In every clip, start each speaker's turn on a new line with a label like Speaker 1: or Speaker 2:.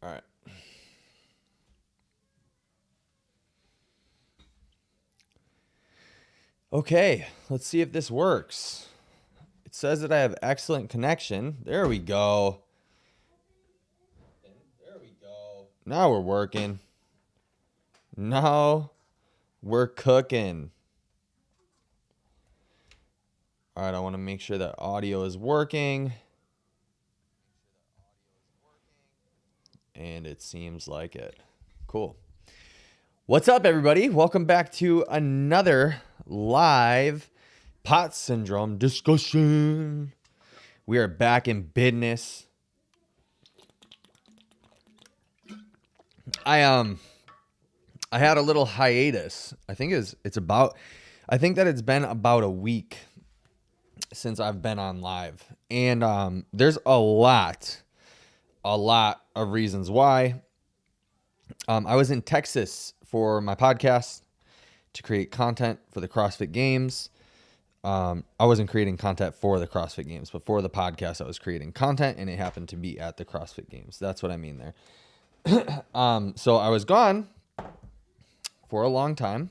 Speaker 1: All right. Okay, let's see if this works. It says that I have excellent connection. There we go. Now we're working. Now we're cooking. All right, I want to make sure that audio is working. And it seems like it. Cool. What's up, everybody? Welcome back to another live pot syndrome discussion. We are back in business. I had a little hiatus. I think that it's been about a week since I've been on live. And there's a lot of reasons why. I was in Texas for my podcast to create content for the CrossFit Games. I wasn't creating content for the CrossFit Games, but for the podcast, I was creating content, and it happened to be at the CrossFit Games. That's what I mean there. So I was gone for a long time,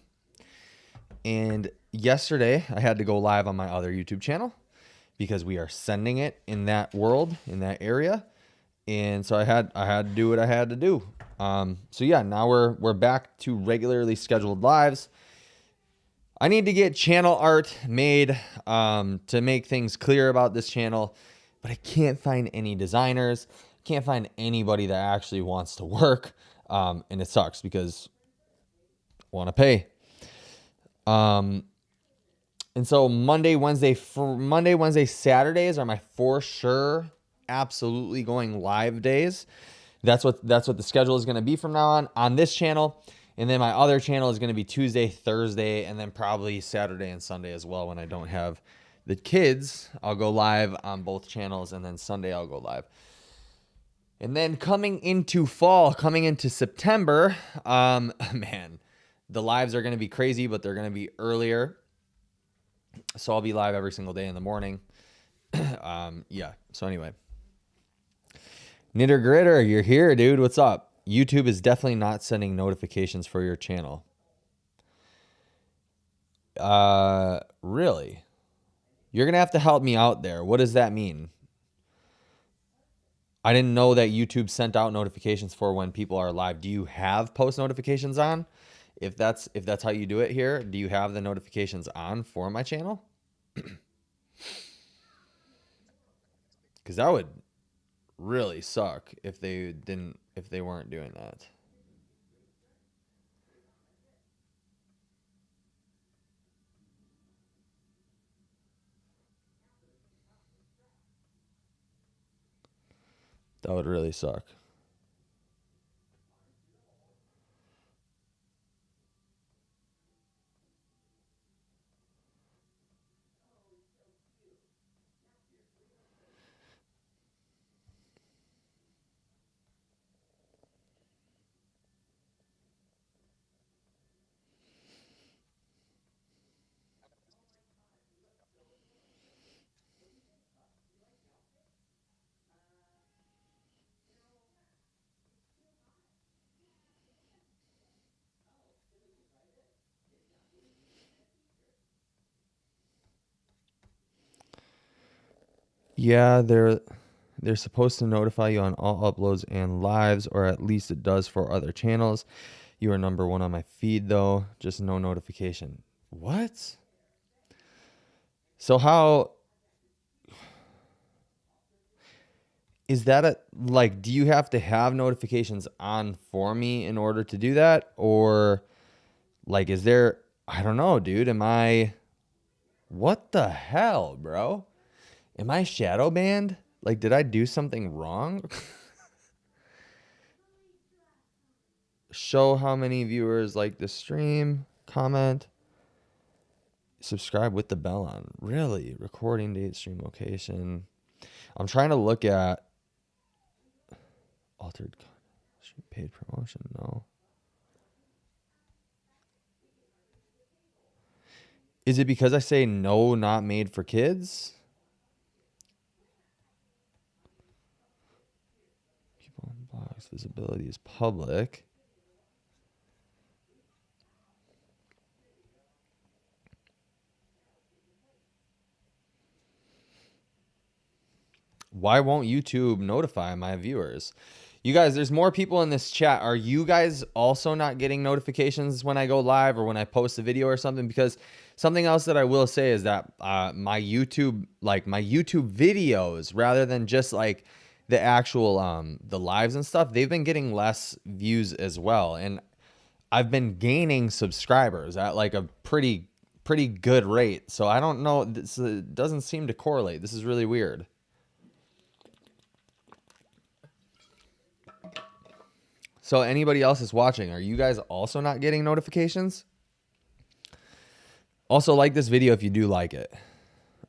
Speaker 1: and yesterday I had to go live on my other YouTube channel because we are sending it in that world, in that area. And so I had to do what I had to do. So yeah, now we're back to regularly scheduled lives. I need to get channel art made to make things clear about this channel, but I can't find any designers. Can't find anybody that actually wants to work, and it sucks because I want to pay. And so Monday, Wednesday, Saturdays are my for sure, absolutely going live days. That's what the schedule is going to be from now on this channel. And then my other channel is going to be Tuesday, Thursday, and then probably Saturday and Sunday as well. When I don't have the kids, I'll go live on both channels, and then Sunday I'll go live. And then coming into fall, coming into September, man, the lives are going to be crazy, but they're going to be earlier. So I'll be live every single day in the morning. Yeah. So anyway, Knitter Gritter, you're here, dude. What's up? YouTube is definitely not sending notifications for your channel. Really? You're going to have to help me out there. What does that mean? I didn't know that YouTube sent out notifications for when people are live. Do you have post notifications on? If that's how you do it here, do you have the notifications on for my channel? Because that would really suck if they weren't doing that. That would really suck. Yeah, they're supposed to notify you on all uploads and lives, or at least it does for other channels. You are number one on my feed, though. Just no notification. What? So how is that do you have to have notifications on for me in order to do that? Or is there, I don't know, dude. What the hell, bro? Am I shadow banned? Did I do something wrong? Show how many viewers like the stream, comment, subscribe with the bell on. Really? Recording date, stream location. I'm trying to look at altered paid promotion. No. Is it because I say no, not made for kids? People on blogs. visibility is public. Why won't YouTube notify my viewers? You guys, there's more people in this chat. Are you guys also not getting notifications when I go live or when I post a video or something? Because something else that I will say is that my YouTube videos, rather than just like the actual the lives and stuff, they've been getting less views as well. And I've been gaining subscribers at like a pretty good rate. So I don't know. This doesn't seem to correlate. This is really weird. So anybody else is watching, are you guys also not getting notifications? Also, like this video if you do like it.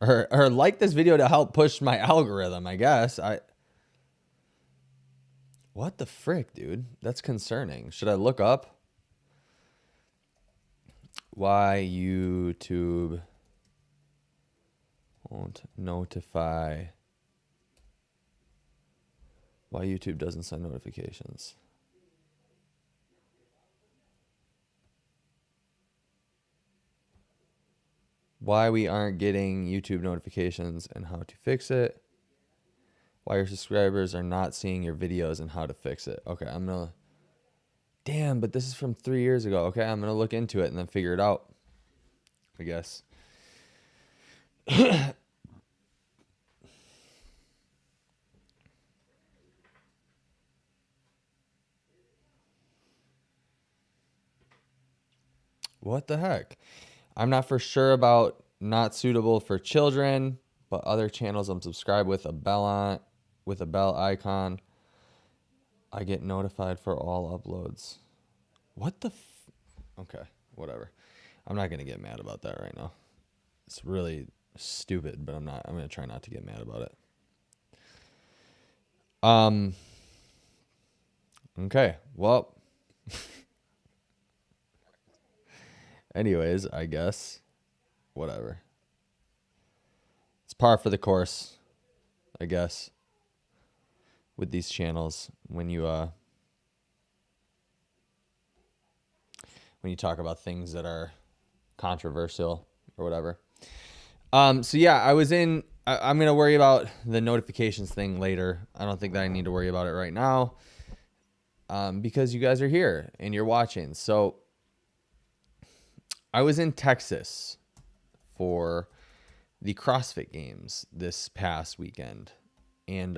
Speaker 1: Or like this video to help push my algorithm, I guess. What the frick, dude? That's concerning. Should I look up why YouTube won't notify? Why YouTube doesn't send notifications? Why we aren't getting YouTube notifications and how to fix it. Why your subscribers are not seeing your videos and how to fix it. Okay, I'm gonna... Damn, but this is from 3 years ago. Okay, I'm gonna look into it and then figure it out, I guess. What the heck? I'm not for sure about not suitable for children, but other channels I'm subscribed with a bell icon. I get notified for all uploads. What the okay, whatever. I'm not going to get mad about that right now. It's really stupid, but I'm going to try not to get mad about it. Okay. Well, anyways, I guess whatever. It's par for the course, I guess, with these channels when you talk about things that are controversial or whatever. So yeah, I'm going to worry about the notifications thing later. I don't think that I need to worry about it right now. Because you guys are here and you're watching. So I was in Texas for the CrossFit Games this past weekend. And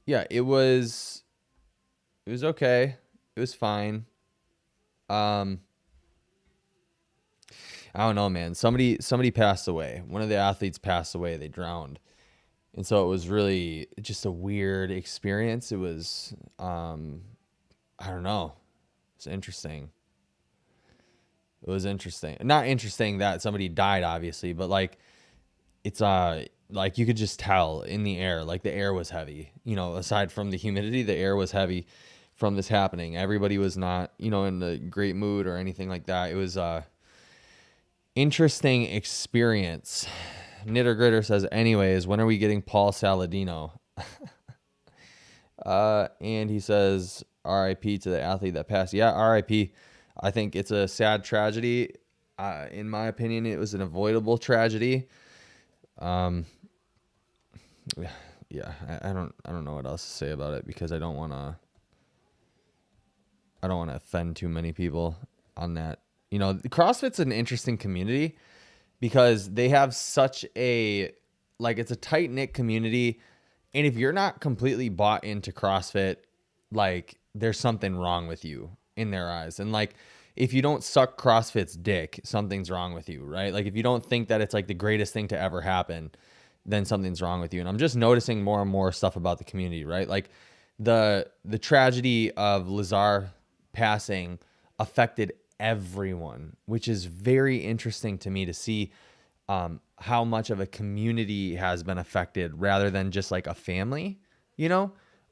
Speaker 1: yeah, it was okay. It was fine. I don't know, man. Somebody passed away. One of the athletes passed away. They drowned. And so it was really just a weird experience. It was, I don't know. It's interesting. It was interesting. Not interesting that somebody died, obviously, but like, it's, like you could just tell in the air, like the air was heavy, aside from the humidity, the air was heavy from this happening. Everybody was not, in a great mood or anything like that. It was interesting experience. Knitter Gritter says, anyways, when are we getting Paul Saladino? And he says, RIP to the athlete that passed. Yeah, RIP. I think it's a sad tragedy. In my opinion, it was an avoidable tragedy. Yeah, I don't know what else to say about it because I don't want to offend too many people on that. CrossFit's an interesting community because they have such it's a tight knit community. And if you're not completely bought into CrossFit, like there's something wrong with you in their eyes. And like, if you don't suck CrossFit's dick, something's wrong with you, right? Like if you don't think that it's like the greatest thing to ever happen, then something's wrong with you. And I'm just noticing more and more stuff about the community, right? Like the tragedy of Lazar passing affected everyone, which is very interesting to me to see how much of a community has been affected rather than just like a family,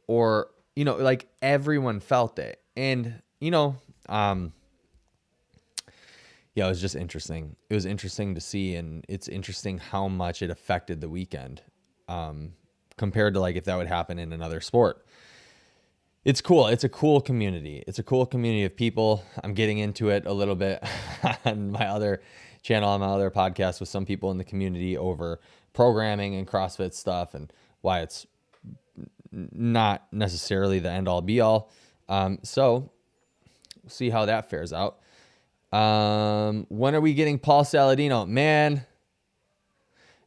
Speaker 1: or, like everyone felt it. And, yeah, it was just interesting. It was interesting to see, and it's interesting how much it affected the weekend compared to like if that would happen in another sport. It's cool. It's a cool community. It's a cool community of people. I'm getting into it a little bit on my other channel, on my other podcast with some people in the community over programming and CrossFit stuff and why it's not necessarily the end all be all. So we'll see how that fares out. When are we getting Paul Saladino? Man,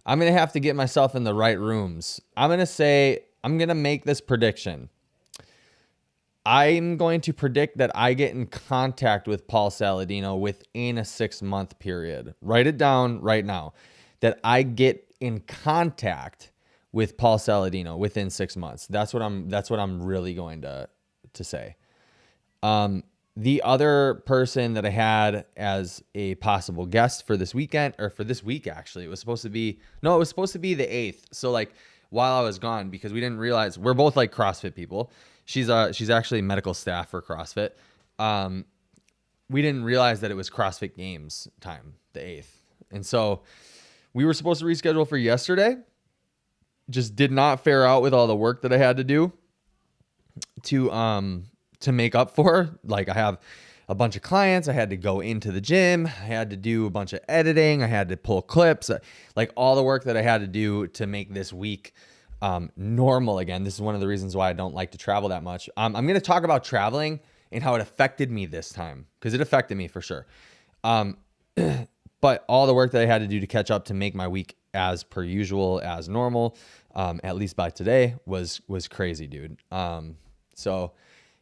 Speaker 1: I'm going to have to get myself in the right rooms. I'm going to make this prediction. I'm going to predict that I get in contact with Paul Saladino within a 6-month period. Write it down right now. That I get in contact with Paul Saladino within 6 months. That's what I'm really going to say. The other person that I had as a possible guest for this weekend, or for this week actually, it was supposed to be the 8th. So like while I was gone, because we didn't realize we're both like CrossFit people. She's actually medical staff for CrossFit. We didn't realize that it was CrossFit Games time, the 8th. And so we were supposed to reschedule for yesterday. Just did not fare out with all the work that I had to do to make up for. Like I have a bunch of clients. I had to go into the gym. I had to do a bunch of editing. I had to pull clips, like all the work that I had to do to make this week normal again. This is one of the reasons why I don't like to travel that much. I'm going to talk about traveling and how it affected me this time, because it affected me for sure. But all the work that I had to do to catch up to make my week as per usual, as normal, at least by today, was crazy, dude. So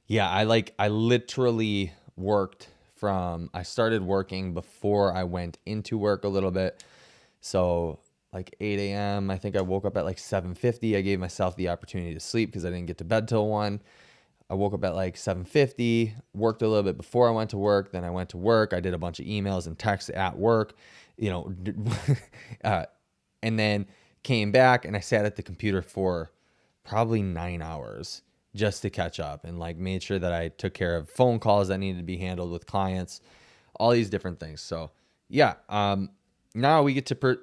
Speaker 1: yeah, I literally worked I started working before I went into work a little bit. So like 8 a.m. I think I woke up at like 7:50. I gave myself the opportunity to sleep because I didn't get to bed till 1. I woke up at like 7:50, worked a little bit before I went to work. Then I went to work. I did a bunch of emails and texts at work, and then came back and I sat at the computer for probably 9 hours just to catch up and like made sure that I took care of phone calls that needed to be handled with clients, all these different things. So yeah, now we get to,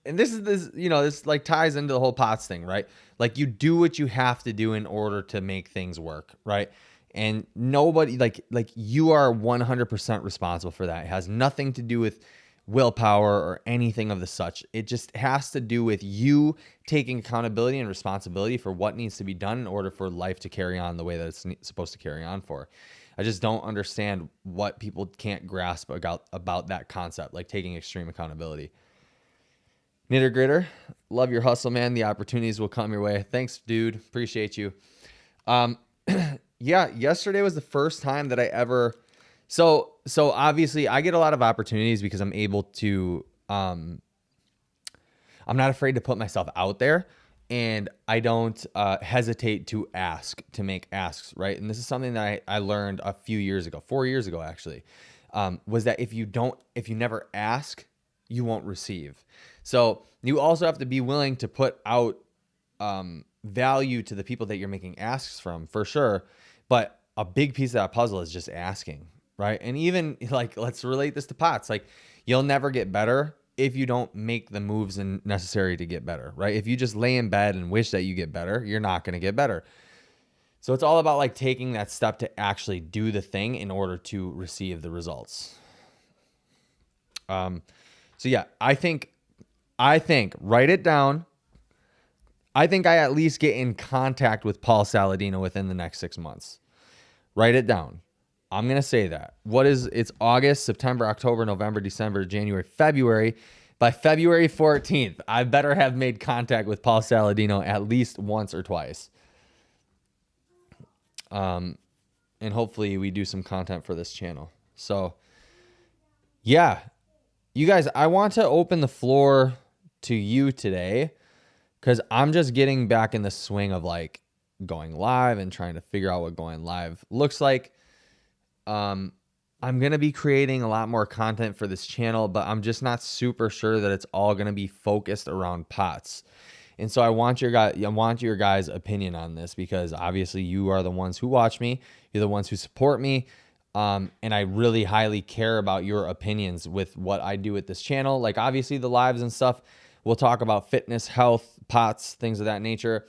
Speaker 1: and this like ties into the whole POTS thing, right? Like you do what you have to do in order to make things work, right? And nobody like you are 100% responsible for that. It has nothing to do with willpower or anything of the such. It just has to do with you taking accountability and responsibility for what needs to be done in order for life to carry on the way that it's supposed to carry on for. I just don't understand what people can't grasp about that concept, like taking extreme accountability. Knitter Gritter, love your hustle, man. The opportunities will come your way. Thanks, dude. Appreciate you. Yeah, yesterday was the first time that I ever... So obviously I get a lot of opportunities because I'm able to... I'm not afraid to put myself out there. And I don't hesitate to make asks, right? And this is something that I learned a few years ago, 4 years ago, actually, was that if you never ask, you won't receive. So you also have to be willing to put out value to the people that you're making asks from, for sure. But a big piece of that puzzle is just asking, right? And even like, let's relate this to POTS. Like you'll never get better if you don't make the moves necessary to get better, right? If you just lay in bed and wish that you get better, you're not going to get better. So it's all about like taking that step to actually do the thing in order to receive the results. So yeah, I think, write it down. I think I at least get in contact with Paul Saladino within the next 6 months. Write it down. I'm going to say that. It's August, September, October, November, December, January, February. By February 14th, I better have made contact with Paul Saladino at least once or twice. And hopefully we do some content for this channel. So yeah, you guys, I want to open the floor to you today because I'm just getting back in the swing of like going live and trying to figure out what going live looks like. I'm going to be creating a lot more content for this channel, but I'm just not super sure that it's all going to be focused around POTS. And so I want your guys' opinion on this because obviously you are the ones who watch me. You're the ones who support me. And I really highly care about your opinions with what I do with this channel. Like obviously the lives and stuff We'll talk about fitness, health, POTS, things of that nature.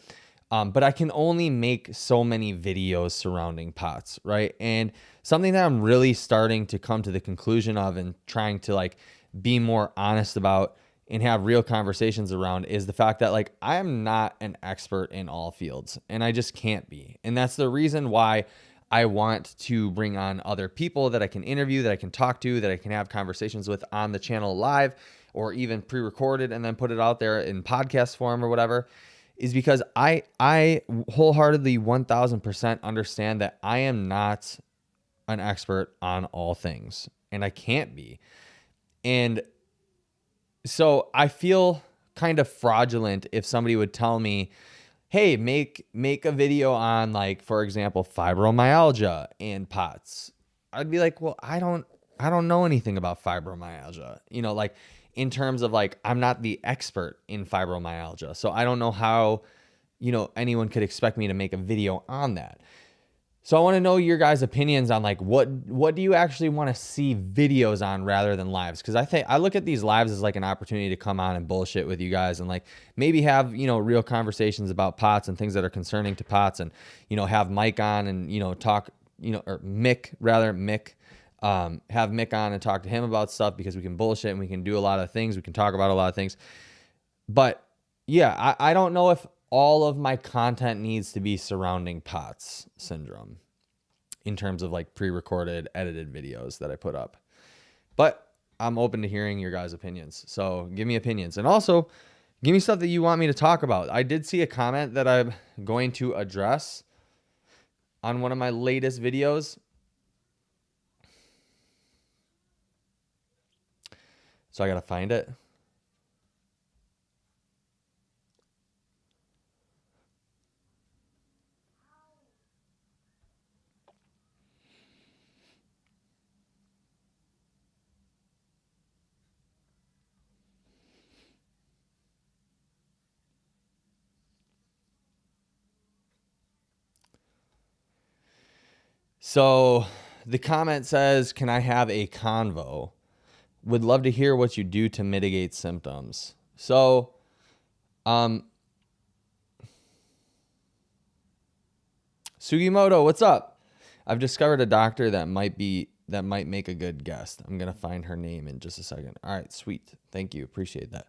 Speaker 1: But I can only make so many videos surrounding POTS, right? And something that I'm really starting to come to the conclusion of and trying to like be more honest about and have real conversations around is the fact that like I am not an expert in all fields, and I just can't be. And that's the reason why I want to bring on other people that I can interview, that I can talk to, that I can have conversations with on the channel live or even pre-recorded and then put it out there in podcast form or whatever, is because I wholeheartedly 1000% understand that I am not an expert on all things, and I can't be. And so I feel kind of fraudulent if somebody would tell me, hey, make a video on, like, for example, fibromyalgia and POTS. I'd be like, well, I don't know anything about fibromyalgia. You know, like in terms of like, I'm not the expert in fibromyalgia. So I don't know how, you know, anyone could expect me to make a video on that. So I want to know your guys' opinions on like what do you actually want to see videos on rather than lives? Because I look at these lives as like an opportunity to come on and bullshit with you guys and like maybe have, you know, real conversations about POTS and things that are concerning to POTS, and, you know, have Mike on and, you know, talk, you know, or Mick, have Mick on and talk to him about stuff, because we can bullshit and we can do a lot of things. We can talk about a lot of things. But yeah, I don't know if all of my content needs to be surrounding POTS syndrome in terms of like pre-recorded, edited videos that I put up. But I'm open to hearing your guys' opinions. So give me opinions. And also give me stuff that you want me to talk about. I did see a comment that I'm going to address on one of my latest videos. So I got to find it. So the comment says, can I have a convo? Would love to hear what you do to mitigate symptoms. So, Sugimoto, what's up? I've discovered a doctor that might make a good guest. I'm going to find her name in just a second. All right, sweet. Thank you. Appreciate that.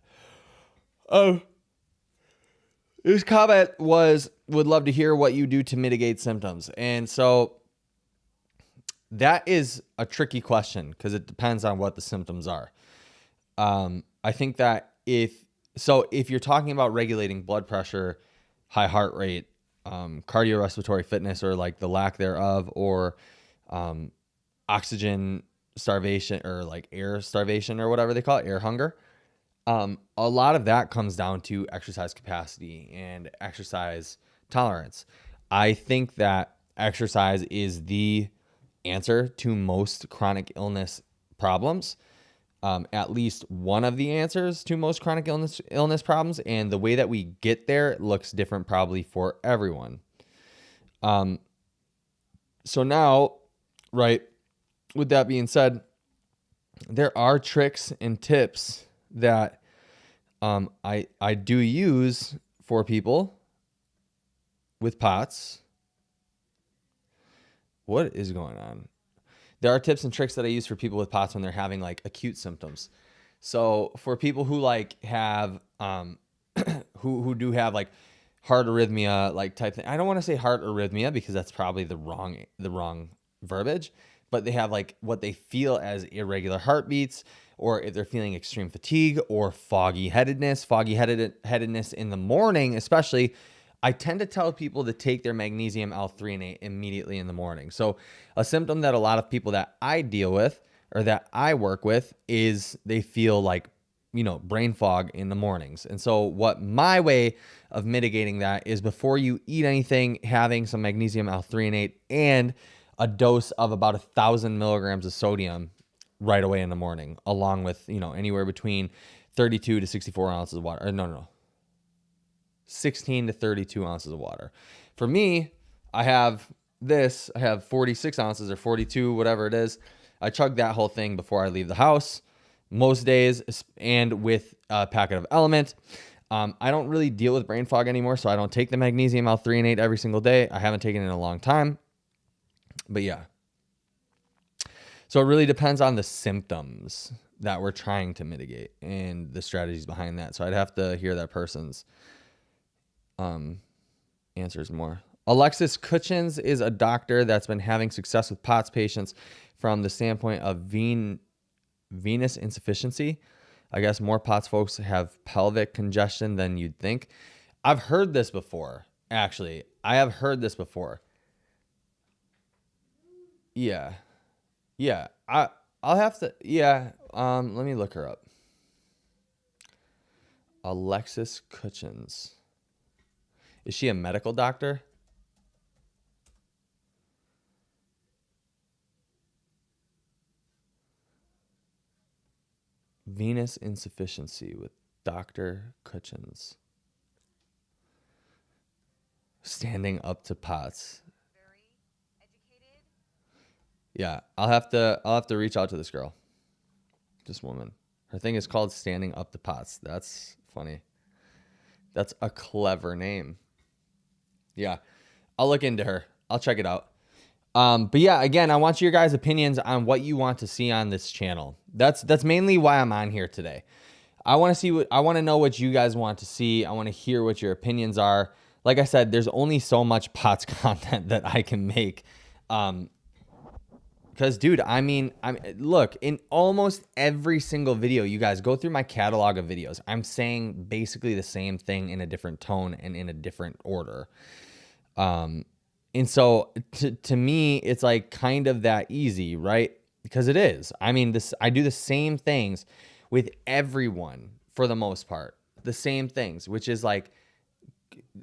Speaker 1: His comment was, would love to hear what you do to mitigate symptoms. And so that is a tricky question because it depends on what the symptoms are. I think that if you're talking about regulating blood pressure, high heart rate, cardiorespiratory fitness or like the lack thereof, or oxygen starvation or like air starvation or whatever they call it, air hunger, a lot of that comes down to exercise capacity and exercise tolerance. I think that exercise is the answer to most chronic illness problems, at least one of the answers to most chronic illness problems. And the way that we get there looks different probably for everyone. So now, right, with that being said, there are tricks and tips that I do use for people with POTS. What is going on? There are tips and tricks that I use for people with POTS when they're having like acute symptoms. So for people who like have who do have like heart arrhythmia like type thing. I don't want to say heart arrhythmia because that's probably the wrong verbiage, but they have like what they feel as irregular heartbeats, or if they're feeling extreme fatigue or foggy headedness in the morning, especially. I tend to tell people to take their magnesium L-threonate immediately in the morning. So a symptom that a lot of people that I deal with or that I work with is they feel like, you know, brain fog in the mornings. And so what my way of mitigating that is, before you eat anything, having some magnesium L-threonate and a dose of about 1,000 milligrams of sodium right away in the morning, along with, you know, anywhere between 32 to 64 ounces of water. 16 to 32 ounces of water. For me, I have 46 ounces or 42, whatever it is. I chug that whole thing before I leave the house. most days, and with a packet of Element. I don't really deal with brain fog anymore, so I don't take the magnesium L-threonate every single day. I haven't taken it in a long time, but yeah. So it really depends on the symptoms that we're trying to mitigate and the strategies behind that. So I'd have to hear that person's answers more. Alexis Kutchins is a doctor that's been having success with POTS patients from the standpoint of venous insufficiency. I guess more POTS folks have pelvic congestion than you'd think. I've heard this before, actually. I have heard this before. Yeah. Yeah. I'll have to, yeah. Let me look her up. Alexis Kutchins. Is she a medical doctor? Venous insufficiency with Dr. Kutchins. Standing up to POTS. Very educated. Yeah, I'll have to reach out to this girl. This woman. Her thing is called Standing Up to POTS. That's funny. That's a clever name. Yeah. I'll look into her. I'll check it out. But yeah, again, I want your guys' opinions on what you want to see on this channel. That's mainly why I'm on here today. I want to know what you guys want to see. I want to hear what your opinions are. Like I said, there's only so much POTS content that I can make. Because, dude, I mean, look, in almost every single video, you guys go through my catalog of videos. I'm saying basically the same thing in a different tone and in a different order. And so to me, it's like kind of that easy, right? Because it is. I mean, I do the same things with everyone for the most part. The same things, which is like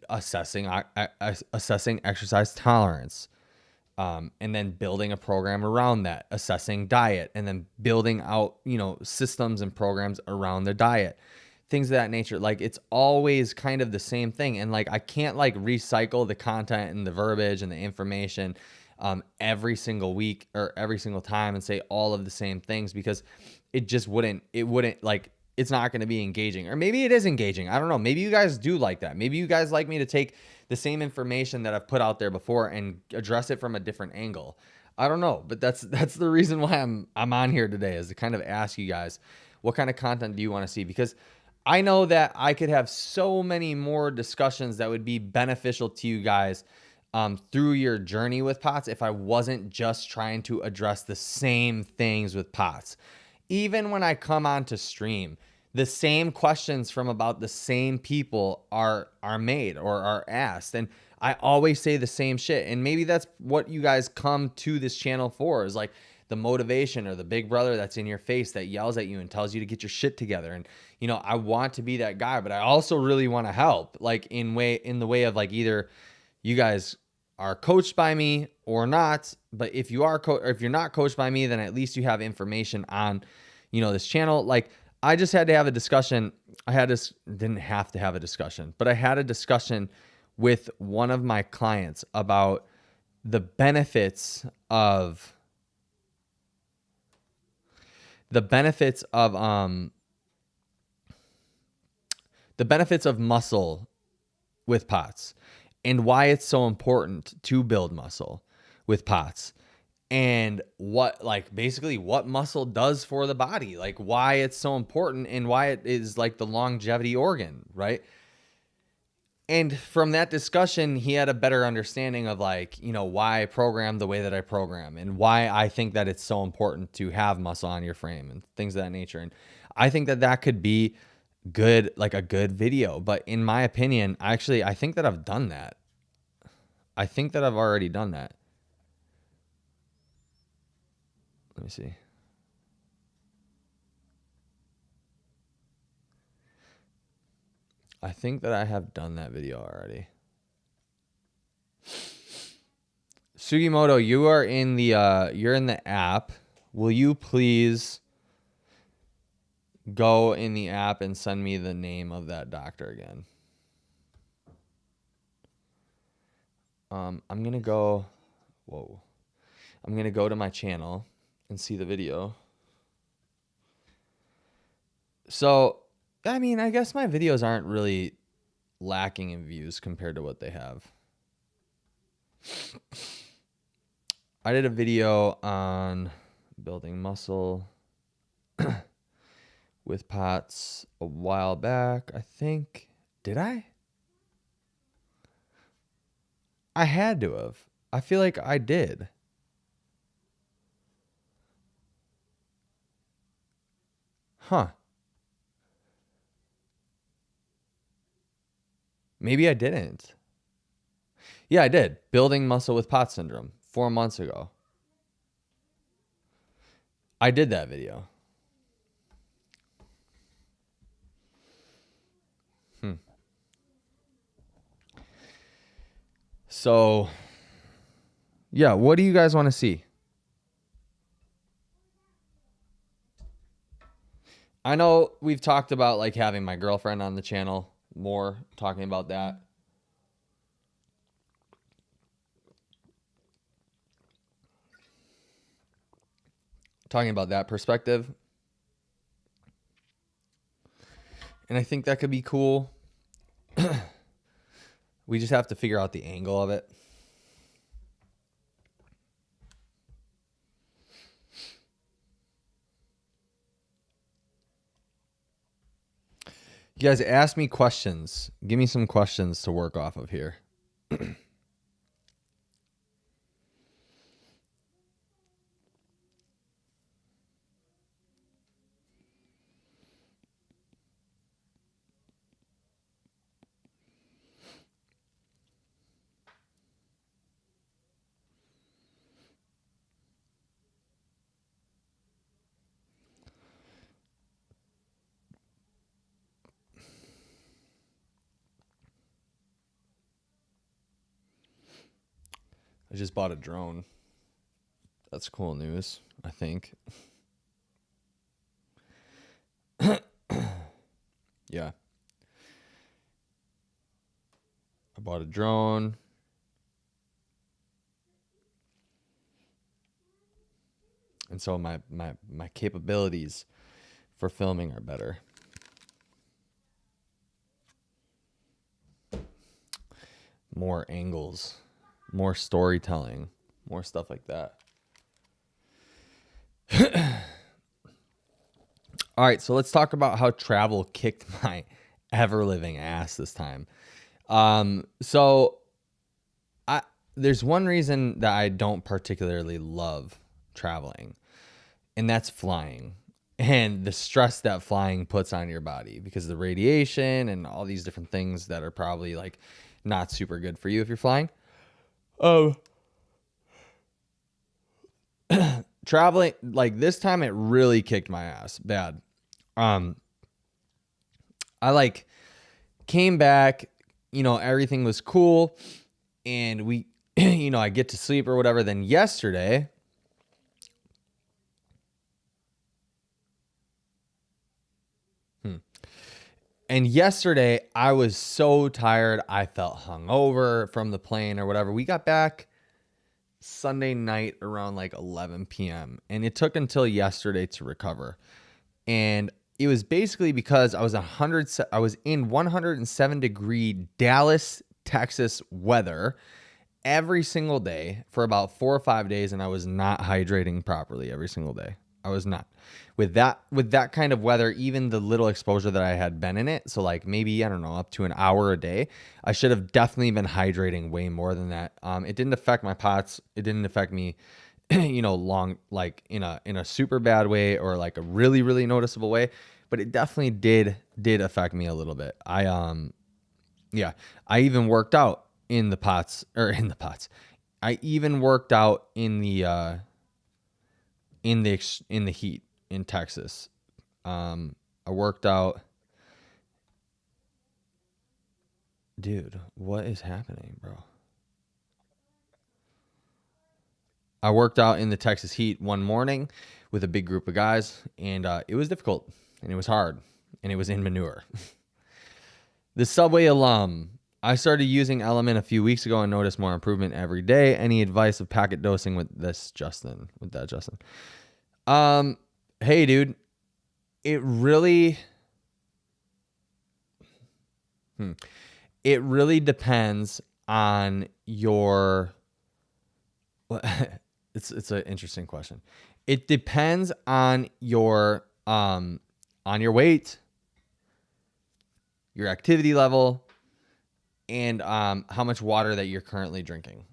Speaker 1: assessing exercise tolerance, and then building a program around that, assessing diet, and then building out, systems and programs around the diet, things of that nature. Like, it's always kind of the same thing. And like, I can't like recycle the content and the verbiage and the information every single week or every single time and say all of the same things, because it just wouldn't like, it's not going to be engaging. Or maybe it is engaging. I don't know. Maybe you guys do like that. Maybe you guys like me to take the same information that I've put out there before and address it from a different angle. I don't know, but that's the reason why I'm on here today, is to kind of ask you guys, what kind of content do you want to see? Because I know that I could have so many more discussions that would be beneficial to you guys through your journey with POTS if I wasn't just trying to address the same things with POTS. Even when I come on to stream, the same questions from about the same people are made or are asked. And I always say the same shit. And maybe that's what you guys come to this channel for, is like the motivation or the big brother that's in your face that yells at you and tells you to get your shit together. And, I want to be that guy, but I also really want to help, like in the way of like, either you guys are coached by me or not. But if you are or if you're not coached by me, then at least you have information on, this channel. Like, I just had to have a discussion. Didn't have to have a discussion, but I had a discussion with one of my clients about the benefits of muscle with POTS, and why it's so important to build muscle with POTS, and what muscle does for the body, like why it's so important and why it is like the longevity organ, right? And from that discussion, he had a better understanding of like, why I program the way that I program, and why I think that it's so important to have muscle on your frame and things of that nature. And I think that could be good, like a good video. But in my opinion, I think that I've done that. I think that I've already done that. Let me see. I think that I have done that video already. Sugimoto, you're in the app. Will you please go in the app and send me the name of that doctor again? I'm going to go to my channel and see the video. So, I mean, I guess my videos aren't really lacking in views compared to what they have. I did a video on building muscle with pots a while back, I think. Did I? I had to have. I feel like I did. Huh. Maybe I didn't. Yeah, I did. Building muscle with pot syndrome 4 months ago. I did that video. So, yeah, what do you guys want to see? I know we've talked about like having my girlfriend on the channel more, talking about that. Talking about that perspective. And I think that could be cool. We just have to figure out the angle of it. You guys ask me questions. Give me some questions to work off of here. I just bought a drone. That's cool news, I think. Yeah. I bought a drone. And so my capabilities for filming are better. More angles, more storytelling, more stuff like that. All right, so let's talk about how travel kicked my ever-living ass this time. So there's one reason that I don't particularly love traveling, and that's flying and the stress that flying puts on your body because of the radiation and all these different things that are probably like not super good for you if you're flying. Traveling, like this time it really kicked my ass bad. I like came back, everything was cool and we, I get to sleep or whatever. Then yesterday, I was so tired. I felt hungover from the plane or whatever. We got back Sunday night around like 11 p.m. and it took until yesterday to recover. And it was basically because I was in 107-degree Dallas, Texas weather every single day for about 4 or 5 days, and I was not hydrating properly every single day. I was not. With that kind of weather, even the little exposure that I had been in it, so like maybe, I don't know, up to an hour a day, I should have definitely been hydrating way more than that. It didn't affect my pots. It didn't affect me, long, like in a super bad way or like a really, really noticeable way, but it definitely did affect me a little bit. I even worked out in the pots. I even worked out in the heat in Texas. I worked out. Dude, what is happening, bro? I worked out in the Texas heat one morning with a big group of guys, and it was difficult, and it was hard, and it was in manure. The Subway alum. I started using Element a few weeks ago and noticed more improvement every day. Any advice of packet dosing with this, Justin? Hey, dude. It really, It really depends on your. It's an interesting question. It depends on your weight, your activity level, and how much water that you're currently drinking.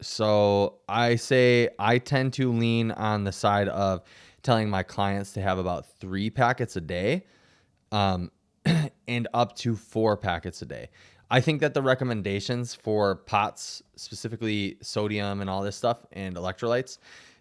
Speaker 1: So I tend to lean on the side of telling my clients to have about 3 packets a day, and up to 4 packets a day. I think that the recommendations for POTS, specifically sodium and all this stuff and electrolytes,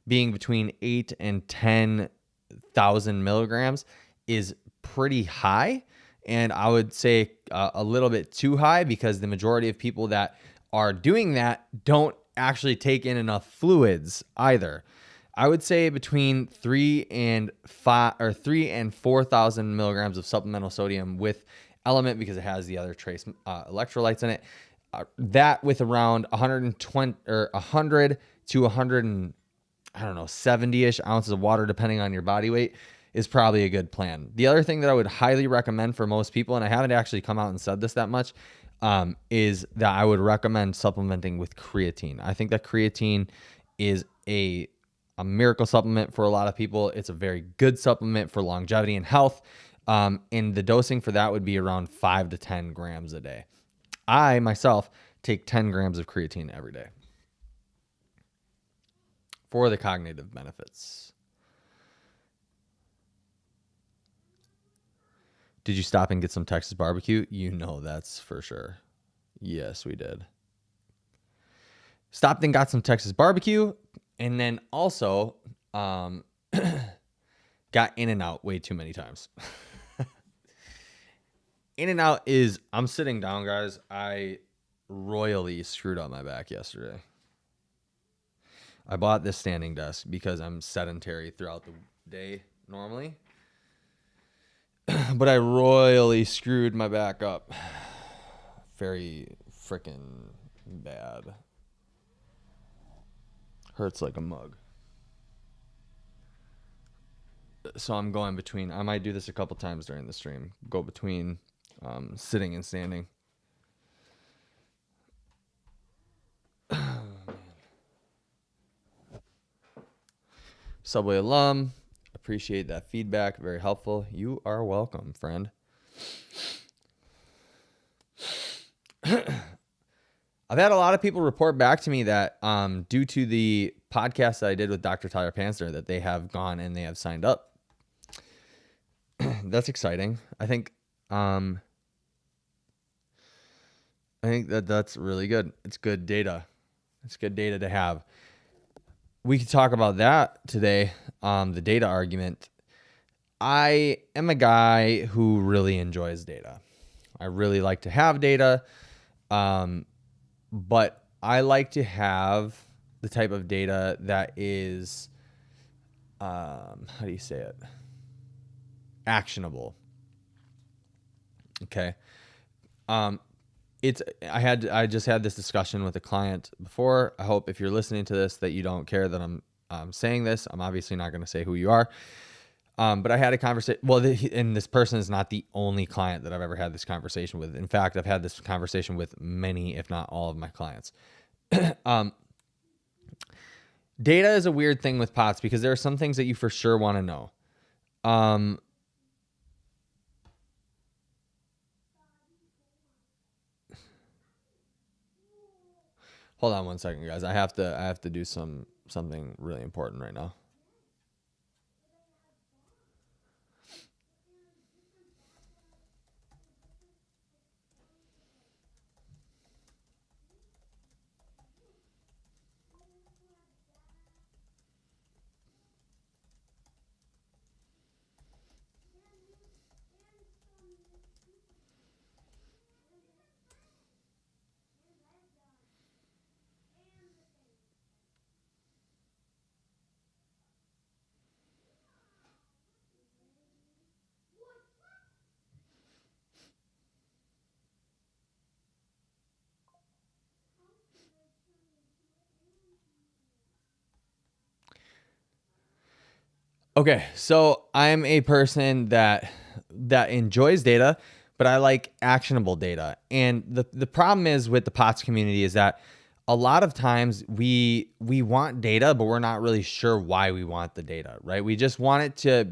Speaker 1: being between 8 and 10,000 milligrams is pretty high. And I would say a little bit too high, because the majority of people that are doing that don't actually take in enough fluids either. I would say between 3 and 4,000 milligrams of supplemental sodium with Element, because it has the other trace electrolytes in it. That with around 120 or 100 to 100 and, I don't know, 70-ish ounces of water, depending on your body weight, is probably a good plan. The other thing that I would highly recommend for most people, and I haven't actually come out and said this that much, is that I would recommend supplementing with creatine. I think that creatine is a miracle supplement for a lot of people. It's a very good supplement for longevity and health. And the dosing for that would be around 5 to 10 grams a day. I myself take 10 grams of creatine every day for the cognitive benefits. Did you stop and get some Texas barbecue? You know that's for sure. Yes, we did. Stopped and got some Texas barbecue, and then also got In-N-Out way too many times. In-N-Out is, I'm sitting down, guys. I royally screwed up my back yesterday. I bought this standing desk because I'm sedentary throughout the day normally. But I royally screwed my back up. Very freaking bad. Hurts like a mug. So I'm going between, I might do this a couple times during the stream. Go between sitting and standing. Subway alum. Appreciate that feedback. Very helpful. You are welcome, friend. I've had a lot of people report back to me that due to the podcast that I did with Dr. Tyler Panzer, that they have gone and they have signed up. That's exciting. I think that's really good. It's good data. It's good data to have. We could talk about that today, the data argument. I am a guy who really enjoys data. I really like to have data, but I like to have the type of data that is, how do you say it? Actionable. Okay. I just had this discussion with a client before. I hope if you're listening to this that you don't care that I'm saying this. I'm obviously not going to say who you are. But I had a conversation. Well, and this person is not the only client that I've ever had this conversation with. In fact, I've had this conversation with many, if not all of my clients. Data is a weird thing with POTS because there are some things that you for sure want to know. Hold on one second, guys. I have to do something really important right now. Okay, so I'm a person that enjoys data, but I like actionable data. And the problem is with the POTS community is that a lot of times we want data, but we're not really sure why we want the data, right? We just want it to,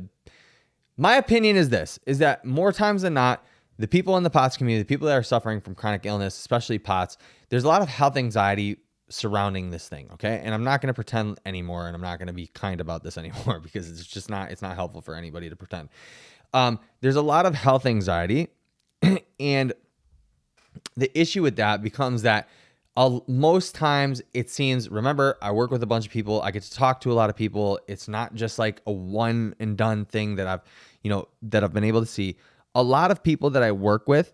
Speaker 1: my opinion is this, is that more times than not, the people in the POTS community, the people that are suffering from chronic illness, especially POTS, there's a lot of health anxiety surrounding this thing, okay? And I'm not going to pretend anymore, and I'm not going to be kind about this anymore because it's not helpful for anybody to pretend. There's a lot of health anxiety, and the issue with that becomes that most times it seems, remember, I work with a bunch of people. I get to talk to a lot of people. It's not just like a one and done thing that I've been able to see. A lot of people that I work with,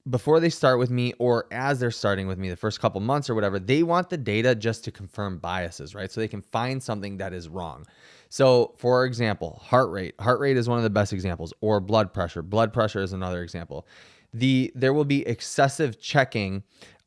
Speaker 1: before they start with me or as they're starting with me the first couple months or whatever, they want the data just to confirm biases, right? So they can find something that is wrong. So for example, heart rate is one of the best examples, or blood pressure is another example. There will be excessive checking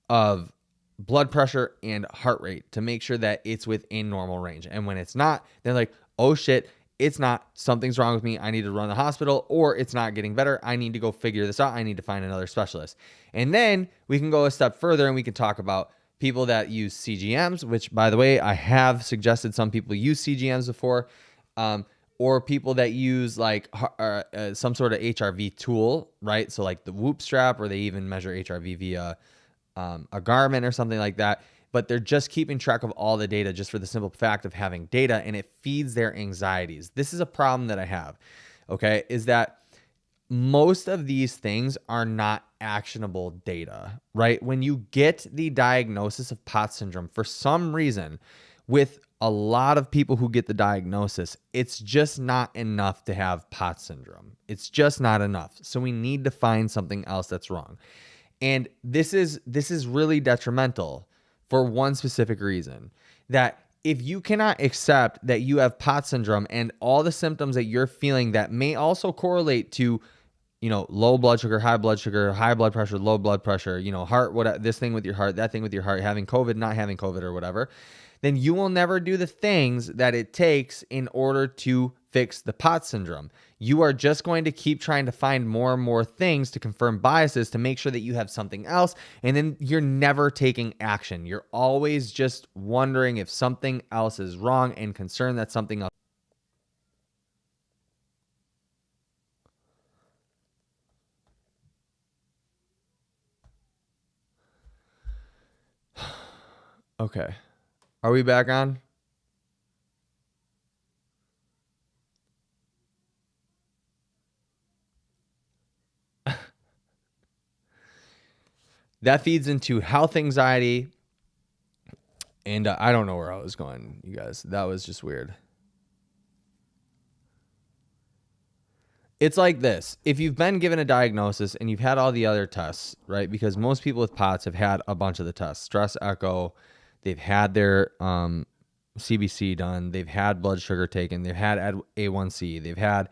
Speaker 1: of blood pressure and heart rate to make sure that it's within normal range. And when it's not, they're like, oh shit, it's not, something's wrong with me, I need to run the hospital, or it's not getting better, I need to go figure this out, I need to find another specialist. And then we can go a step further and we can talk about people that use CGMs, which by the way, I have suggested some people use CGMs before, or people that use like some sort of HRV tool, right? So like the Whoop strap, or they even measure HRV via a Garmin or something like that. But they're just keeping track of all the data just for the simple fact of having data, and it feeds their anxieties. This is a problem that I have, okay, is that most of these things are not actionable data, right? When you get the diagnosis of POTS syndrome, for some reason, with a lot of people who get the diagnosis, it's just not enough to have POTS syndrome. It's just not enough. So we need to find something else that's wrong. And this is really detrimental for one specific reason, that if you cannot accept that you have POTS syndrome and all the symptoms that you're feeling that may also correlate to, low blood sugar, high blood pressure, low blood pressure, heart, this thing with your heart, that thing with your heart, having COVID, not having COVID or whatever, then you will never do the things that it takes in order to fix the POTS syndrome. You are just going to keep trying to find more and more things to confirm biases to make sure that you have something else, and then you're never taking action. You're always just wondering if something else is wrong and concerned that something else. Okay. Are we back on? That feeds into health anxiety. And I don't know where I was going, you guys. That was just weird. It's like this. If you've been given a diagnosis and you've had all the other tests, right? Because most people with POTS have had a bunch of the tests. Stress echo, they've had their CBC done, they've had blood sugar taken, they've had A1C, they've had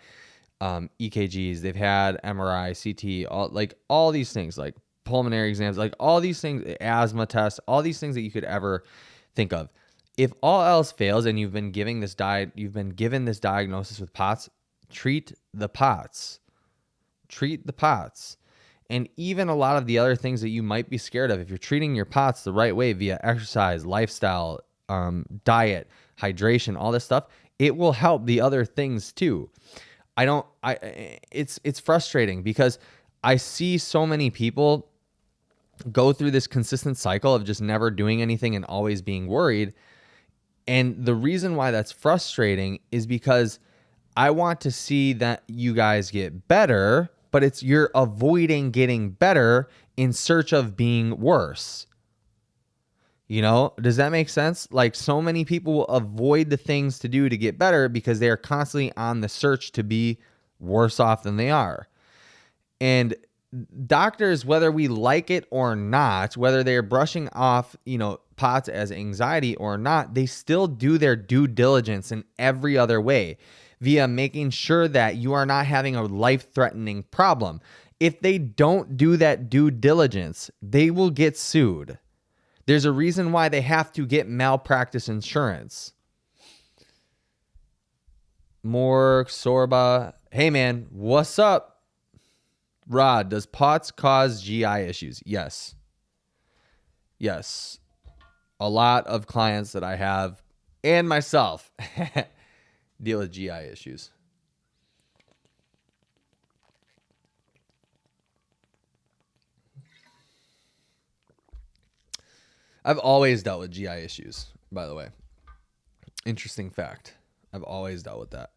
Speaker 1: EKGs, they've had MRI, CT, all these things, like pulmonary exams, like all these things, asthma tests, all these things that you could ever think of. If all else fails and you've been given this diagnosis with POTS, treat the POTS. Treat the POTS. And even a lot of the other things that you might be scared of, if you're treating your POTS the right way via exercise, lifestyle, diet, hydration, all this stuff, it will help the other things too. It's frustrating because I see so many people go through this consistent cycle of just never doing anything and always being worried. And the reason why that's frustrating is because I want to see that you guys get better, but you're avoiding getting better in search of being worse. Does that make sense? Like, so many people will avoid the things to do to get better because they are constantly on the search to be worse off than they are. And doctors, whether we like it or not, whether they're brushing off, POTS as anxiety or not, they still do their due diligence in every other way via making sure that you are not having a life-threatening problem. If they don't do that due diligence, they will get sued. There's a reason why they have to get malpractice insurance. More Sorba. Hey man, what's up? Rod, does POTS cause GI issues? Yes. Yes. A lot of clients that I have and myself deal with GI issues. I've always dealt with GI issues, by the way. Interesting fact. I've always dealt with that.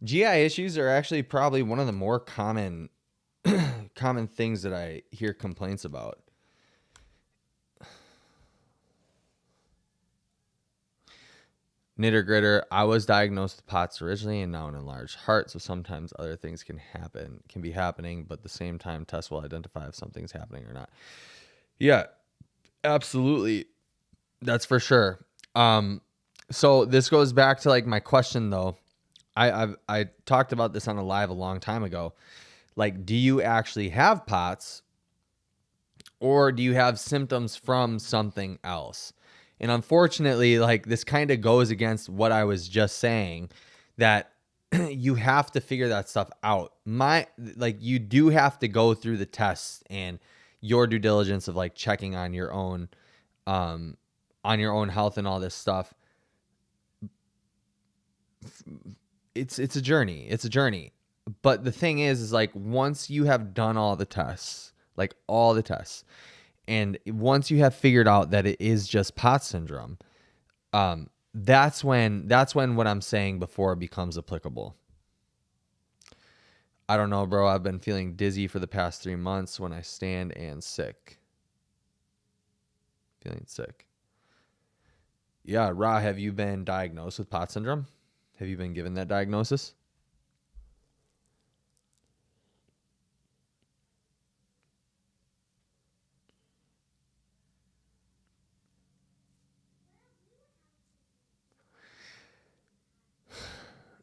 Speaker 1: GI issues are actually probably one of the more common things that I hear complaints about. Knitter Gritter, I was diagnosed with POTS originally and now an enlarged heart, so sometimes other things can be happening, but at the same time, tests will identify if something's happening or not. Yeah, absolutely. That's for sure. So this goes back to like my question though. I talked about this on a live a long time ago. Like, do you actually have POTS or do you have symptoms from something else? And unfortunately, like this kind of goes against what I was just saying, that you have to figure that stuff out. You do have to go through the tests and your due diligence of like checking on your own health and all this stuff. It's a journey. It's a journey. But the thing is like once you have done all the tests, and once you have figured out that it is just POTS syndrome, that's when what I'm saying before becomes applicable. I don't know, bro. I've been feeling dizzy for the past 3 months when I stand and sick. Feeling sick. Yeah, Ra, have you been diagnosed with POTS syndrome? Have you been given that diagnosis?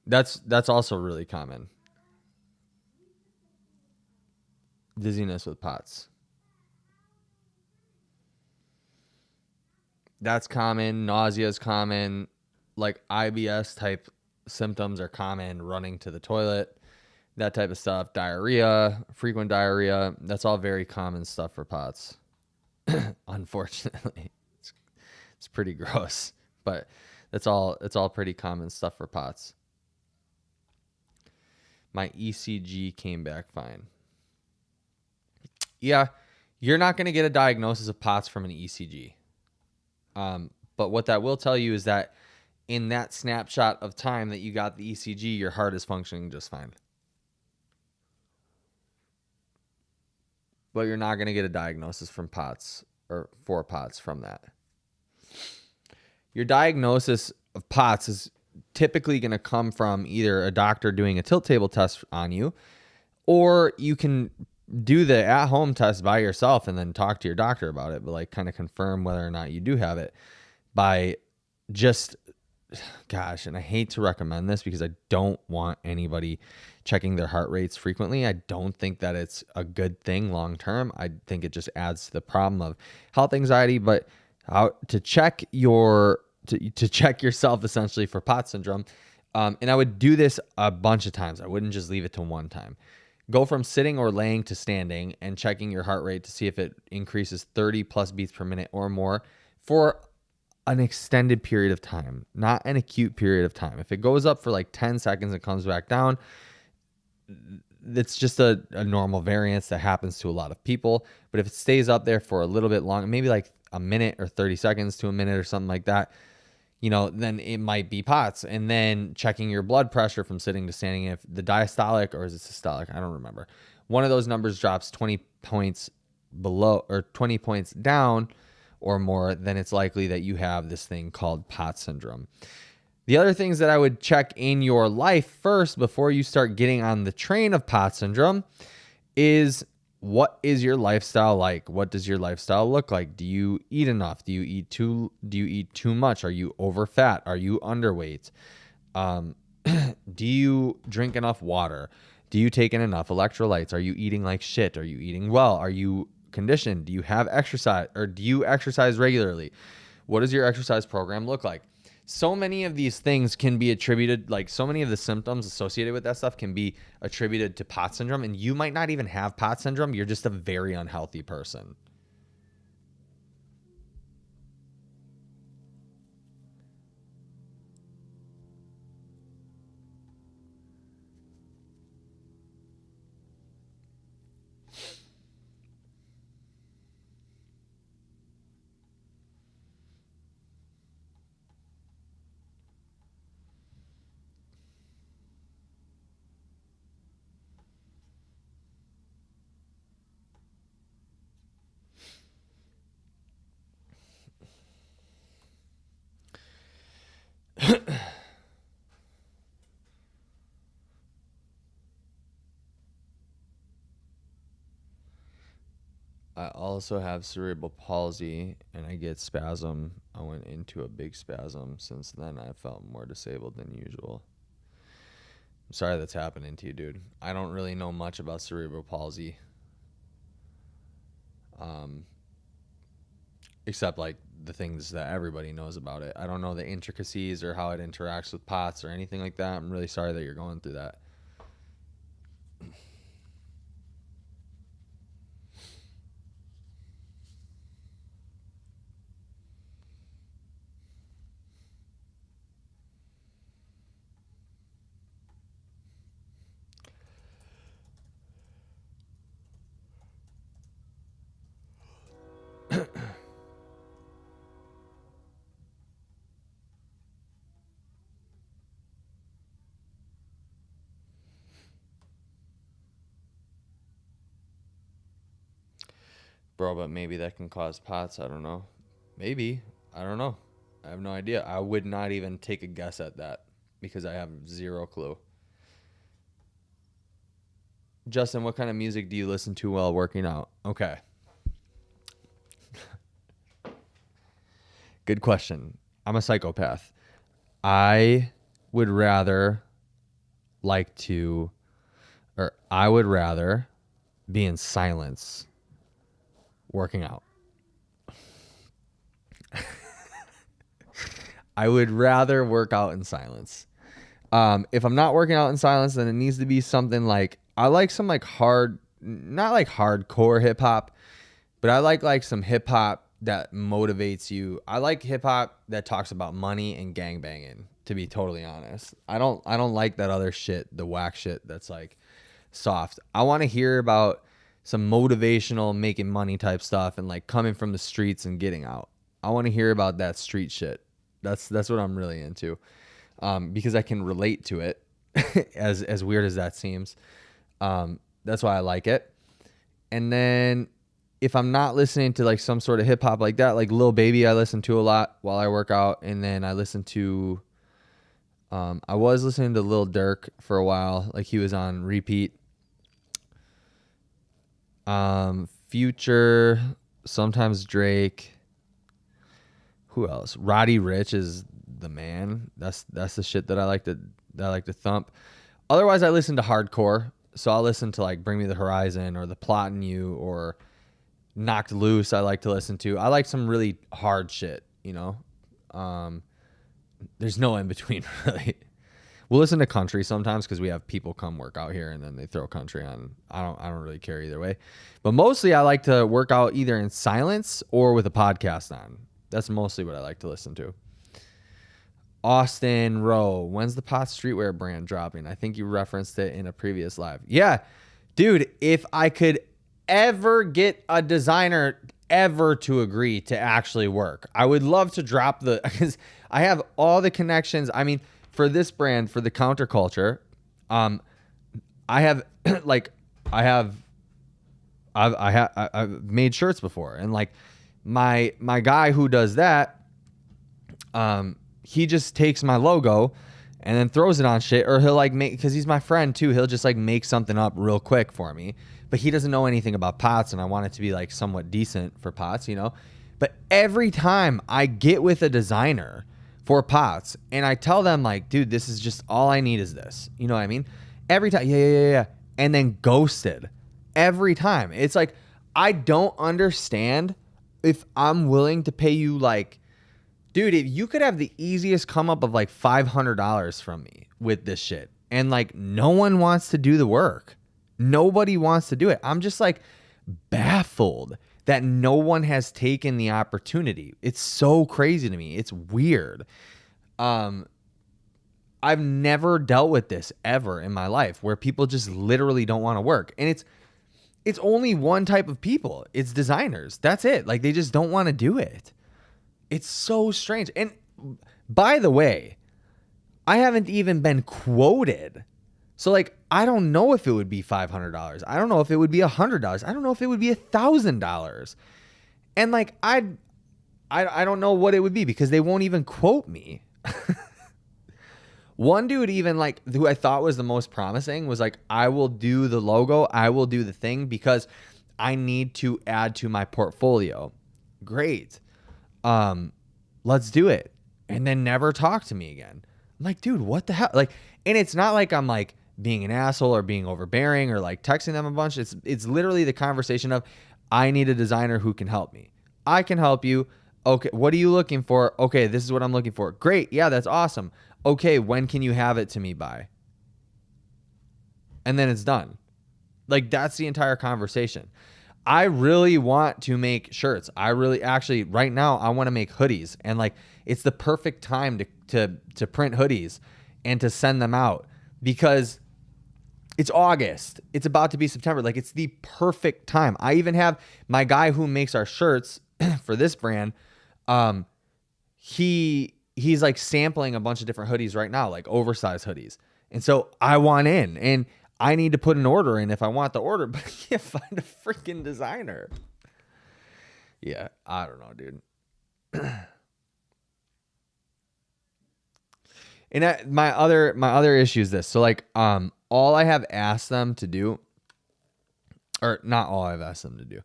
Speaker 1: That's also really common. Dizziness with POTS. That's common. Nausea is common. Like IBS type symptoms are common. Running to the toilet, that type of stuff. Diarrhea, frequent diarrhea. That's all very common stuff for POTS. Unfortunately, it's pretty gross, but it's all pretty common stuff for POTS. My ECG came back fine. Yeah, you're not going to get a diagnosis of POTS from an ECG. But what that will tell you is that in that snapshot of time that you got the ECG, your heart is functioning just fine. But you're not going to get a diagnosis from POTS or for POTS from that. Your diagnosis of POTS is typically going to come from either a doctor doing a tilt table test on you, or you can do the at-home test by yourself and then talk to your doctor about it, but like kind of confirm whether or not you do have it by just, gosh, and I hate to recommend this because I don't want anybody checking their heart rates frequently. I don't think that it's a good thing long term. I think it just adds to the problem of health anxiety, but how to check to check yourself essentially for POTS syndrome. And I would do this a bunch of times. I wouldn't just leave it to one time. Go from sitting or laying to standing and checking your heart rate to see if it increases 30 plus beats per minute or more for an extended period of time, not an acute period of time. If it goes up for like 10 seconds and comes back down, it's just a normal variance that happens to a lot of people. But if it stays up there for a little bit long, maybe like a minute or 30 seconds to a minute or something like that, then it might be POTS. And then checking your blood pressure from sitting to standing, if the diastolic or is it systolic, I don't remember. One of those numbers drops 20 points below or 20 points down or more, then it's likely that you have this thing called POTS syndrome. The other things that I would check in your life first before you start getting on the train of POTS syndrome is, what is your lifestyle like? What does your lifestyle look like? Do you eat enough? Do you eat too much? Are you over fat? Are you underweight? Do you drink enough water? Do you take in enough electrolytes? Are you eating like shit? Are you eating well? Are you conditioned? Do you have exercise, or do you exercise regularly? What does your exercise program look like? So many of these things can be attributed, like so many of the symptoms associated with that stuff can be attributed to POTS syndrome, and you might not even have POTS syndrome. You're just a very unhealthy person. I also have cerebral palsy and I get spasm. I went into a big spasm. Since then, I felt more disabled than usual. I'm sorry that's happening to you, dude. I don't really know much about cerebral palsy. Except like the things that everybody knows about it. I don't know the intricacies or how it interacts with POTS or anything like that. I'm really sorry that you're going through that. Bro, but maybe that can cause POTS. I don't know. Maybe. I don't know. I have no idea. I would not even take a guess at that because I have zero clue. Justin, what kind of music do you listen to while working out? Okay. Good question. I'm a psychopath. I would rather I would rather be in silence working out. I would rather work out in silence. If I'm not working out in silence, then it needs to be something like, I like some like not like hardcore hip hop, but I like some hip hop that motivates you. I like hip hop that talks about money and gangbanging, to be totally honest. I don't like that other shit, the whack shit that's like soft. I want to hear about some motivational making money type stuff and like coming from the streets and getting out. I want to hear about that street shit. That's what I'm really into, because I can relate to it, as weird as that seems. That's why I like it. And then if I'm not listening to like some sort of hip hop like that, like Lil Baby, I listen to a lot while I work out. And then I listen to, I was listening to Lil Durk for a while. Like he was on repeat. Future, sometimes Drake. Who else? Roddy Ricch is the man. That's the shit that I like to thump. Otherwise, I listen to hardcore. So I'll listen to like Bring Me the Horizon or The Plotting You or Knocked Loose. I like to listen to. I like some really hard shit, you know. There's no in between really. We'll listen to country sometimes because we have people come work out here and then they throw country on. I don't really care either way. But mostly I like to work out either in silence or with a podcast on. That's mostly what I like to listen to. Austin Rowe, when's the POTS streetwear brand dropping? I think you referenced it in a previous live. Yeah, dude, if I could ever get a designer ever to agree to actually work, I would love to drop because I have all the connections. I mean, for this brand, for the counterculture, I have I've made shirts before, and like my guy who does that, he just takes my logo and then throws it on shit, or he'll like make, because he's my friend too, he'll just like make something up real quick for me, but he doesn't know anything about pots, and I want it to be like somewhat decent for pots, you know. But every time I get with a designer for pots and I tell them like, dude, this is just all I need is this, you know what I mean? Every time, yeah, and then ghosted every time. It's like, I don't understand if I'm willing to pay you like, dude, if you could have the easiest come up of like $500 from me with this shit, and like no one wants to do the work. Nobody wants to do it. I'm just like baffled that no one has taken the opportunity. It's so crazy to me. It's weird. I've never dealt with this ever in my life, where people just literally don't want to work. And it's only one type of people. It's designers. That's it. Like, they just don't want to do it. It's so strange. And by the way, I haven't even been quoted. So like, I don't know if it would be $500. I don't know if it would be $100. I don't know if it would be $1,000. And like, I don't know what it would be, because they won't even quote me. One dude, even like, who I thought was the most promising, was like, I will do the logo, I will do the thing, because I need to add to my portfolio. Great. Let's do it. And then never talk to me again. I'm like, dude, what the hell? Like, and it's not like I'm like being an asshole or being overbearing or like texting them a bunch. It's literally the conversation of, I need a designer who can help me. I can help you. Okay, what are you looking for? Okay, this is what I'm looking for. Great. Yeah, that's awesome. Okay, when can you have it to me by? And then it's done. Like, that's the entire conversation. I really want to make shirts. I really, actually, right now, I want to make hoodies. And like, it's the perfect time to print hoodies and to send them out, because it's August. It's about to be September. Like, it's the perfect time. I even have my guy who makes our shirts for this brand. He's like sampling a bunch of different hoodies right now, like oversized hoodies. And so I want in, and I need to put an order in if I want the order, but I can't find a freaking designer. Yeah, I don't know, dude. And my other issue is this. So like, all I have asked them to do, or not all I've asked them to do,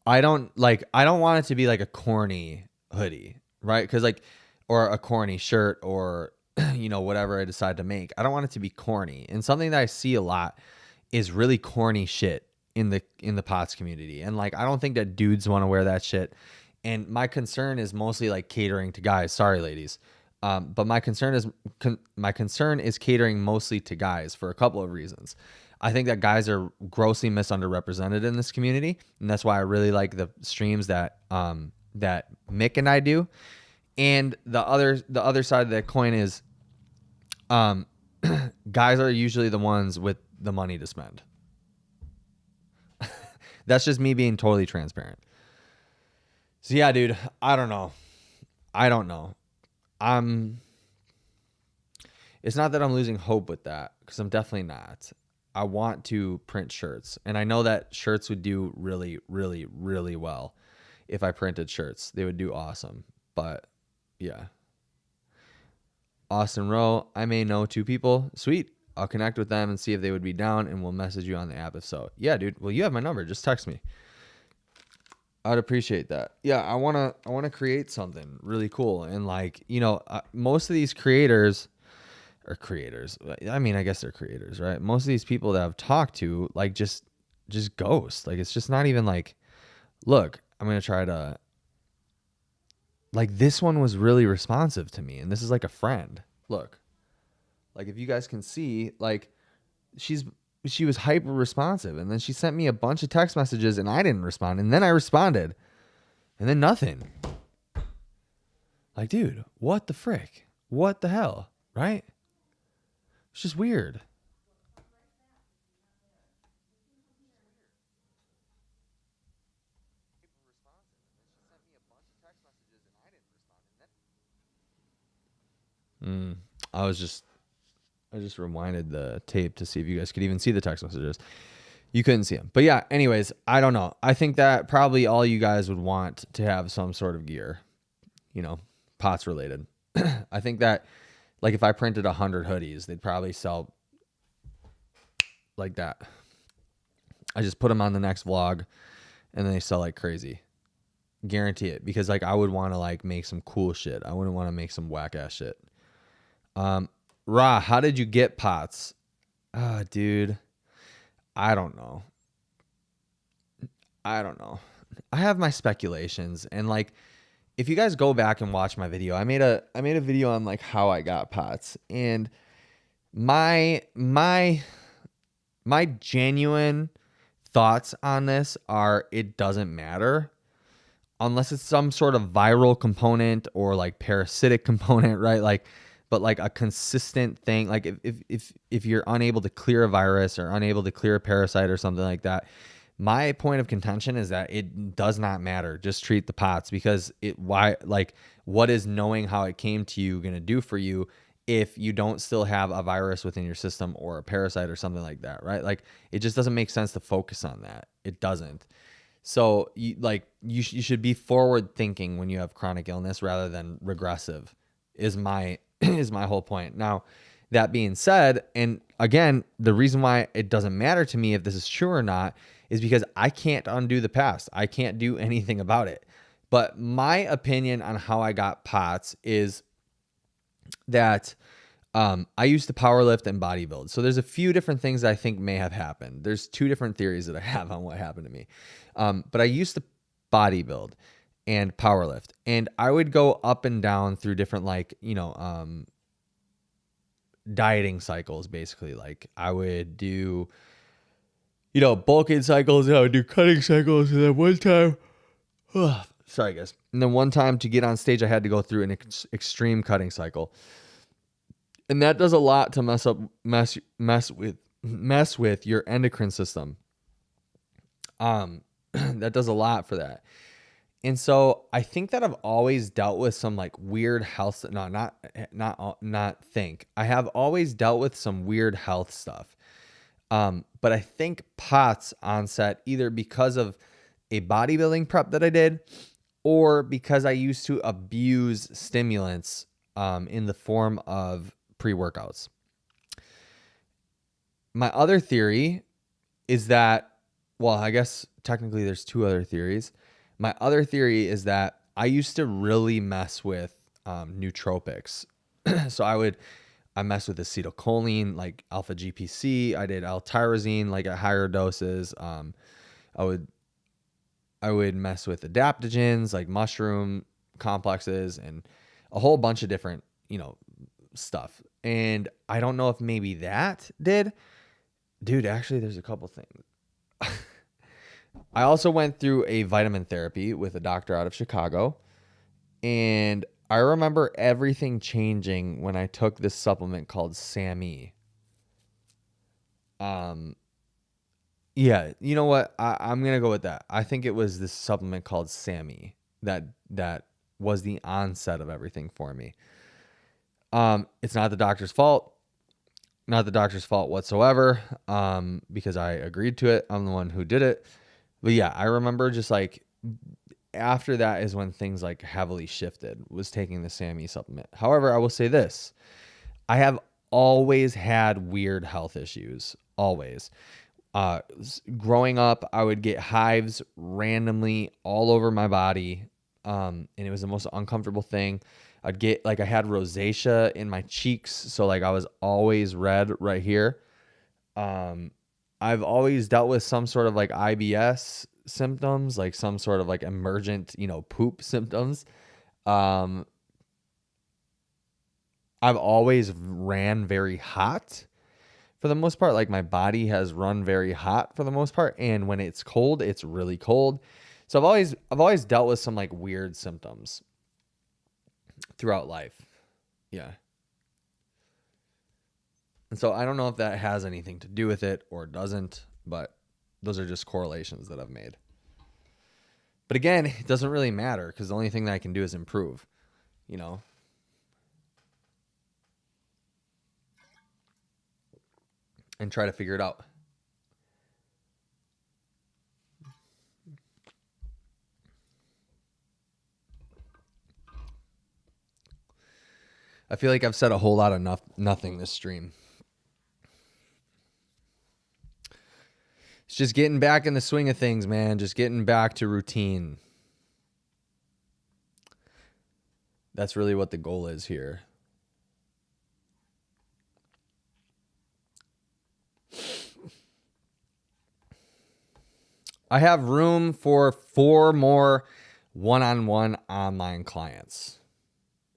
Speaker 1: I don't want it to be like a corny hoodie, right? Because like, or a corny shirt, or you know, whatever I decide to make. I don't want it to be corny. And something that I see a lot is really corny shit in the POTS community. And like, I don't think that dudes want to wear that shit. And my concern is mostly like catering to guys. Sorry, ladies. But my concern is catering mostly to guys for a couple of reasons. I think that guys are grossly misunderrepresented in this community, and that's why I really like the streams that that Mick and I do. And the other side of that coin is, guys are usually the ones with the money to spend. That's just me being totally transparent. So yeah, dude, I don't know. It's not that I'm losing hope with that, because I'm definitely not. I want to print shirts, and I know that shirts would do really, really, really well if I printed shirts. They would do awesome. But yeah. Austin Rowe, I may know 2 people. Sweet. I'll connect with them and see if they would be down, and we'll message you on the app if so. Yeah, dude. Well, you have my number. Just text me. I'd appreciate that. Yeah, I wanna create something really cool, and like, you know, most of these creators are creators. I mean, I guess they're creators, right? Most of these people that I've talked to, like, just ghost. Like, it's just not even like, look, I'm gonna try to. Like, this one was really responsive to me, and this is like a friend. Look, like, if you guys can see, like, she was hyper responsive, and then she sent me a bunch of text messages, and I didn't respond, and then I responded, and then nothing. Like, dude, what the frick? What the hell? Right? It's just weird. I just rewinded the tape to see if you guys could even see the text messages. You couldn't see them. But yeah, anyways, I don't know. I think that probably all you guys would want to have some sort of gear, POTS related. I think that like if I printed 100 hoodies, they'd probably sell like that. I just put them on the next vlog and then they sell like crazy. Guarantee it. Because like I would want to like make some cool shit. I wouldn't want to make some whack ass shit. Ra, how did you get POTS? Dude, I don't know. I have my speculations, and like if you guys go back and watch my video, I made a video on like how I got POTS, and my genuine thoughts on this are it doesn't matter unless it's some sort of viral component or like parasitic component, right? Like, but like a consistent thing, like if you're unable to clear a virus or unable to clear a parasite or something like that, my point of contention is that it does not matter. Just treat the POTS, because what is knowing how it came to you going to do for you if you don't still have a virus within your system or a parasite or something like that, right? Like it just doesn't make sense to focus on that. It doesn't. So you should be forward thinking when you have chronic illness rather than regressive is my whole point. Now, that being said, and again, the reason why it doesn't matter to me if this is true or not is because I can't undo the past. I can't do anything about it. But my opinion on how I got POTS is that I used to power lift and bodybuild. So there's a few different things that I think may have happened. There's two different theories that I have on what happened to me. But I used to bodybuild and power lift, and I would go up and down through different dieting cycles. Basically, like I would do bulking cycles, and I would do cutting cycles, and then one time sorry guys, and then one time to get on stage I had to go through an extreme cutting cycle. And that does a lot to mess with your endocrine system. That does a lot for that. And so I think that I've always dealt with some like weird health. No, not think. I have always dealt with some weird health stuff. But I think POTS onset either because of a bodybuilding prep that I did, or because I used to abuse stimulants in the form of pre-workouts. My other theory is that, well, I guess technically there's two other theories. My other theory is that I used to really mess with nootropics. So I messed with acetylcholine, like alpha GPC. I did L-tyrosine, like at higher doses. I would mess with adaptogens, like mushroom complexes, and a whole bunch of different, stuff. And I don't know if maybe that did. Dude, actually, there's a couple things. I also went through a vitamin therapy with a doctor out of Chicago. And I remember everything changing when I took this supplement called SAMe. Yeah, you know what? I'm going to go with that. I think it was this supplement called SAMe that was the onset of everything for me. It's not the doctor's fault. Not the doctor's fault whatsoever, because I agreed to it. I'm the one who did it. But yeah, I remember just like after that is when things like heavily shifted, was taking the SAMe supplement. However, I will say this. I have always had weird health issues. Always. Growing up, I would get hives randomly all over my body. And it was the most uncomfortable thing. I'd get like I had rosacea in my cheeks, so like I was always red right here. I've always dealt with some sort of like IBS symptoms, like some sort of like emergent, poop symptoms. I've always ran very hot for the most part. Like my body has run very hot for the most part, and when it's cold, it's really cold. So I've always dealt with some like weird symptoms throughout life. Yeah. And so I don't know if that has anything to do with it or doesn't, but those are just correlations that I've made. But again, it doesn't really matter because the only thing that I can do is improve, and try to figure it out. I feel like I've said a whole lot of nothing this stream. It's just getting back in the swing of things, man. Just getting back to routine. That's really what the goal is here. I have room for 4 more one-on-one online clients.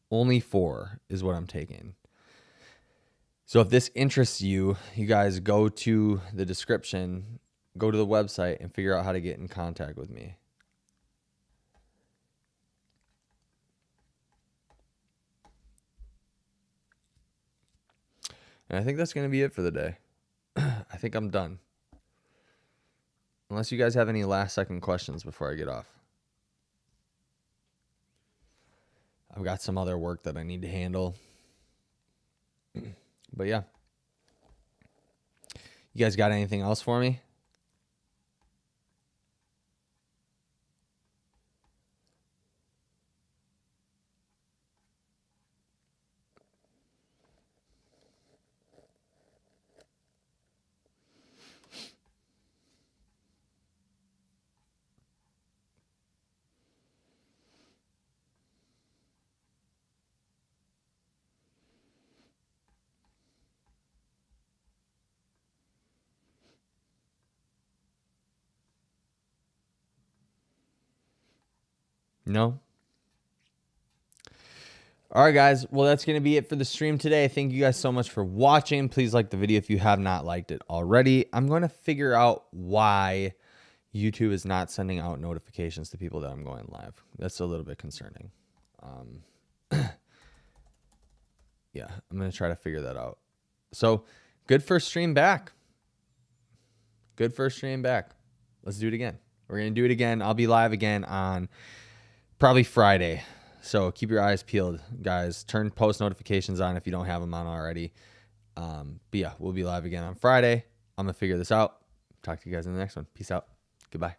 Speaker 1: Only 4 is what I'm taking. So if this interests you, you guys go to the description, go to the website, and figure out how to get in contact with me. And I think that's going to be it for the day. I think I'm done. Unless you guys have any last second questions before I get off. I've got some other work that I need to handle. But yeah. You guys got anything else for me? No? All right, guys. Well, that's going to be it for the stream today. Thank you guys so much for watching. Please like the video if you have not liked it already. I'm going to figure out why YouTube is not sending out notifications to people that I'm going live. That's a little bit concerning. Yeah, I'm going to try to figure that out. So, good first stream back. Good first stream back. Let's do it again. We're going to do it again. I'll be live again on probably Friday. So keep your eyes peeled, guys. Turn post notifications on if you don't have them on already. But yeah, we'll be live again on Friday. I'm going to figure this out. Talk to you guys in the next one. Peace out. Goodbye.